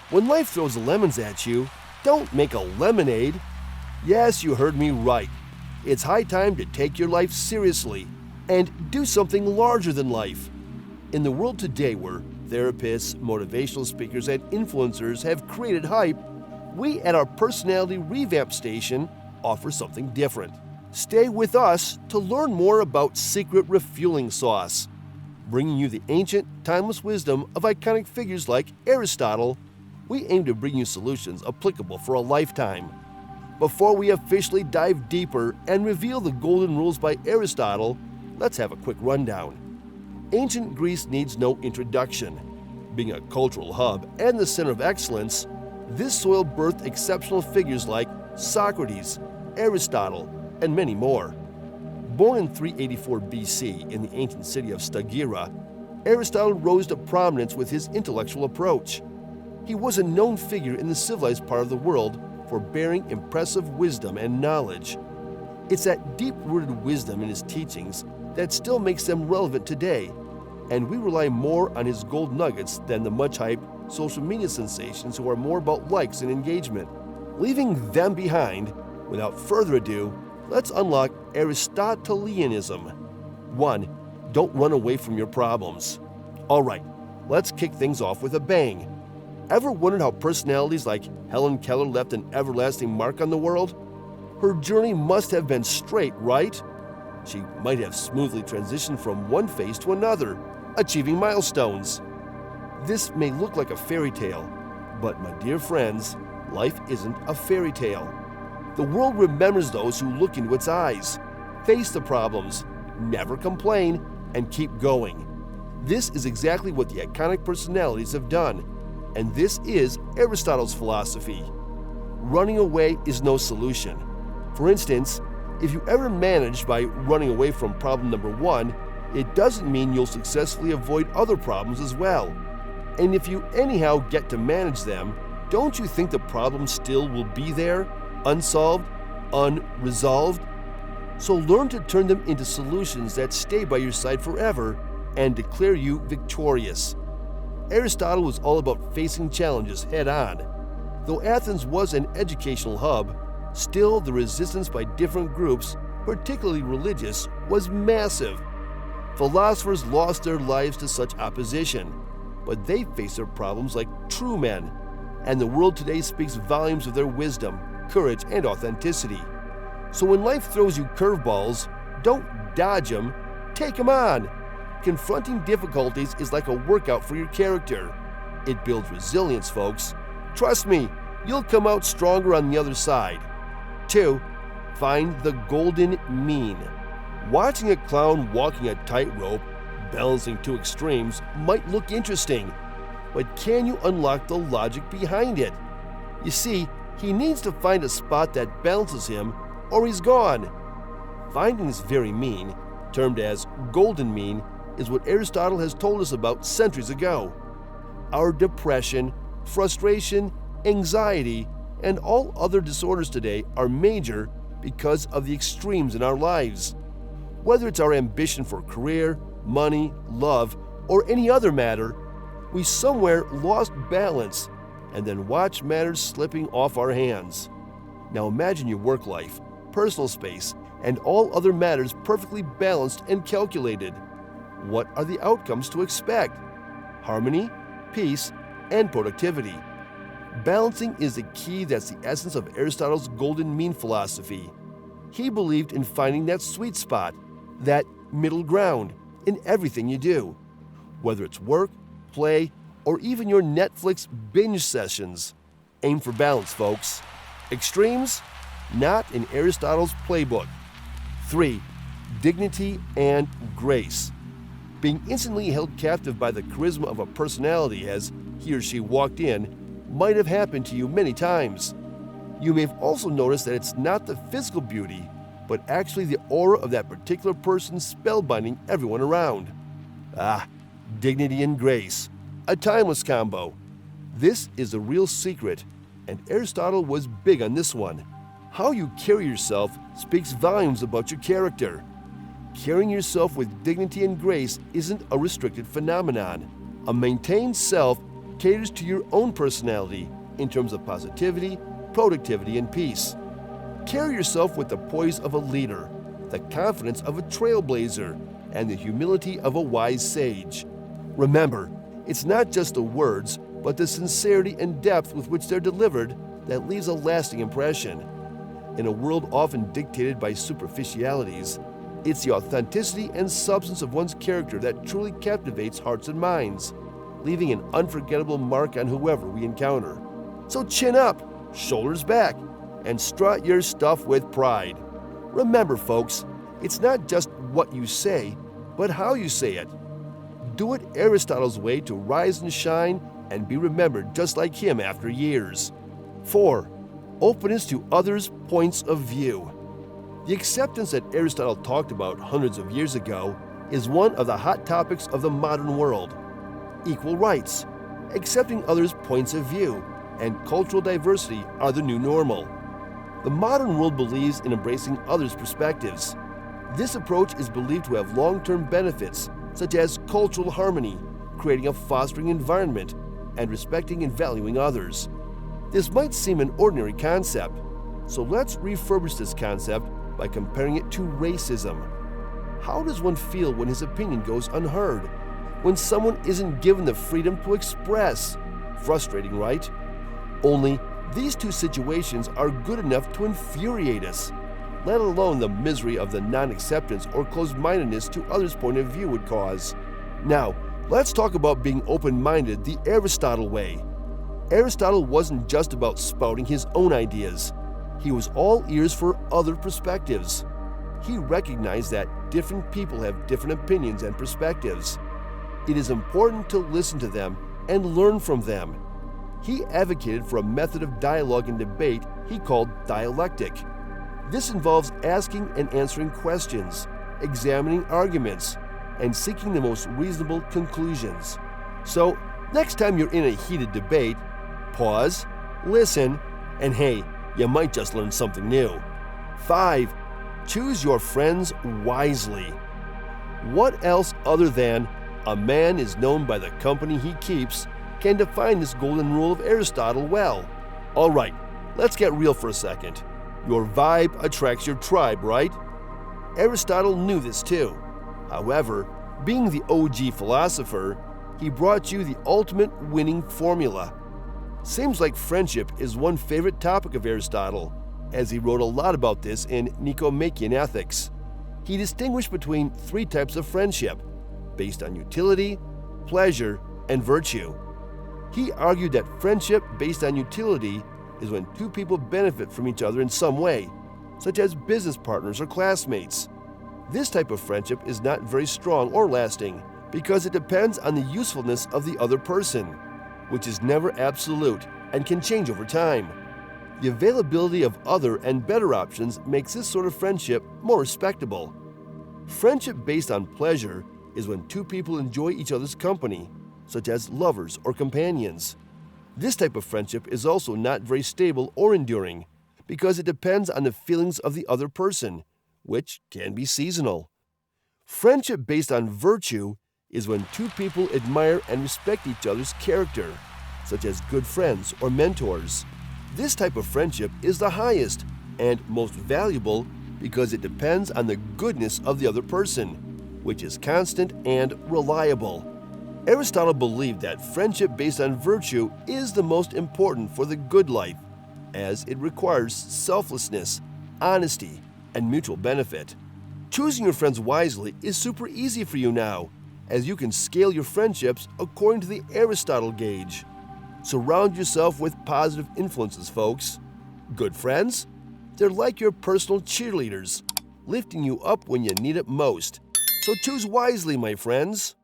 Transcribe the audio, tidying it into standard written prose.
When life throws lemons at you, don't make a lemonade. Yes, you heard me right. It's high time to take your life seriously and do something larger than life. In the world today where therapists, motivational speakers, and influencers have created hype, we at our Personality Revamp station offer something different. Stay with us to learn more about secret refueling sauce, bringing you the ancient, timeless wisdom of iconic figures like Aristotle. We aim to bring you solutions applicable for a lifetime. Before we officially dive deeper and reveal the golden rules by Aristotle, let's have a quick rundown. Ancient Greece needs no introduction. Being a cultural hub and the center of excellence, this soil birthed exceptional figures like Socrates, Aristotle, and many more. Born in 384 BC in the ancient city of Stagira, Aristotle rose to prominence with his intellectual approach. He was a known figure in the civilized part of the world for bearing impressive wisdom and knowledge. It's that deep-rooted wisdom in his teachings that still makes them relevant today, and we rely more on his gold nuggets than the much-hyped social media sensations who are more about likes and engagement. Leaving them behind, without further ado, let's unlock Aristotelianism. 1. Don't run away from your problems. All right, let's kick things off with a bang. Ever wondered how personalities like Helen Keller left an everlasting mark on the world? Her journey must have been straight, right? She might have smoothly transitioned from one phase to another, achieving milestones. This may look like a fairy tale, but my dear friends, life isn't a fairy tale. The world remembers those who look into its eyes, face the problems, never complain, and keep going. This is exactly what the iconic personalities have done, and this is Aristotle's philosophy. Running away is no solution. For instance, if you ever manage by running away from problem number 1, it doesn't mean you'll successfully avoid other problems as well. And if you anyhow get to manage them, don't you think the problem still will be there, unsolved, unresolved? So learn to turn them into solutions that stay by your side forever and declare you victorious. Aristotle was all about facing challenges head-on. Though Athens was an educational hub, still the resistance by different groups, particularly religious, was massive. Philosophers lost their lives to such opposition, but they faced their problems like true men, and the world today speaks volumes of their wisdom, courage, and authenticity. So when life throws you curveballs, don't dodge them, take them on. Confronting difficulties is like a workout for your character. It builds resilience, folks. Trust me, you'll come out stronger on the other side. 2. Find the golden mean. Watching a clown walking a tightrope, balancing two extremes, might look interesting, but can you unlock the logic behind it? You see, he needs to find a spot that balances him, or he's gone. Finding this very mean, termed as golden mean, is what Aristotle has told us about centuries ago. Our depression, frustration, anxiety, and all other disorders today are major because of the extremes in our lives. Whether it's our ambition for career, money, love, or any other matter, we somewhere lost balance and then watch matters slipping off our hands. Now imagine your work life, personal space, and all other matters perfectly balanced and calculated. What are the outcomes to expect? Harmony, peace, and productivity. Balancing is the key that's the essence of Aristotle's golden mean philosophy. He believed in finding that sweet spot, that middle ground, in everything you do. Whether it's work, play, or even your Netflix binge sessions. Aim for balance, folks. Extremes? Not in Aristotle's playbook. 3. Dignity and grace. Being instantly held captive by the charisma of a personality as he or she walked in might have happened to you many times. You may have also noticed that it's not the physical beauty, but actually the aura of that particular person spellbinding everyone around. Dignity and grace. A timeless combo. This is the real secret, and Aristotle was big on this one. How you carry yourself speaks volumes about your character. Carrying yourself with dignity and grace isn't a restricted phenomenon. A maintained self caters to your own personality in terms of positivity, productivity, and peace. Carry yourself with the poise of a leader, the confidence of a trailblazer, and the humility of a wise sage. Remember, it's not just the words, but the sincerity and depth with which they're delivered that leaves a lasting impression. In a world often dictated by superficialities, it's the authenticity and substance of one's character that truly captivates hearts and minds, leaving an unforgettable mark on whoever we encounter. So chin up, shoulders back, and strut your stuff with pride. Remember, folks, it's not just what you say, but how you say it. Do it Aristotle's way to rise and shine and be remembered just like him after years. 4. Openness to others' points of view. The acceptance that Aristotle talked about hundreds of years ago is one of the hot topics of the modern world. Equal rights, accepting others' points of view, and cultural diversity are the new normal. The modern world believes in embracing others' perspectives. This approach is believed to have long-term benefits, such as cultural harmony, creating a fostering environment, and respecting and valuing others. This might seem an ordinary concept, so let's refurbish this concept by comparing it to racism. How does one feel when his opinion goes unheard? When someone isn't given the freedom to express? Frustrating, right? Only these two situations are good enough to infuriate us, let alone the misery of the non-acceptance or closed-mindedness to others' point of view would cause. Now, let's talk about being open-minded the Aristotle way. Aristotle wasn't just about spouting his own ideas. He was all ears for other perspectives. He recognized that different people have different opinions and perspectives. It is important to listen to them and learn from them. He advocated for a method of dialogue and debate he called dialectic. This involves asking and answering questions, examining arguments, and seeking the most reasonable conclusions. So, next time you're in a heated debate, pause, listen, and hey, you might just learn something new. 5. Choose your friends wisely. What else other than a man is known by the company he keeps can define this golden rule of Aristotle well? All right, let's get real for a second. Your vibe attracts your tribe, right? Aristotle knew this too. However, being the OG philosopher, he brought you the ultimate winning formula. Seems like friendship is one favorite topic of Aristotle, as he wrote a lot about this in Nicomachean Ethics. He distinguished between 3 types of friendship, based on utility, pleasure, and virtue. He argued that friendship based on utility is when 2 people benefit from each other in some way, such as business partners or classmates. This type of friendship is not very strong or lasting because it depends on the usefulness of the other person, which is never absolute and can change over time. The availability of other and better options makes this sort of friendship more respectable. Friendship based on pleasure is when 2 people enjoy each other's company, such as lovers or companions. This type of friendship is also not very stable or enduring because it depends on the feelings of the other person, which can be seasonal. Friendship based on virtue is when 2 people admire and respect each other's character, such as good friends or mentors. This type of friendship is the highest and most valuable because it depends on the goodness of the other person, which is constant and reliable. Aristotle believed that friendship based on virtue is the most important for the good life, as it requires selflessness, honesty, and mutual benefit. Choosing your friends wisely is super easy for you now, as you can scale your friendships according to the Aristotle gauge. Surround yourself with positive influences, folks. Good friends? They're like your personal cheerleaders, lifting you up when you need it most. So choose wisely, my friends.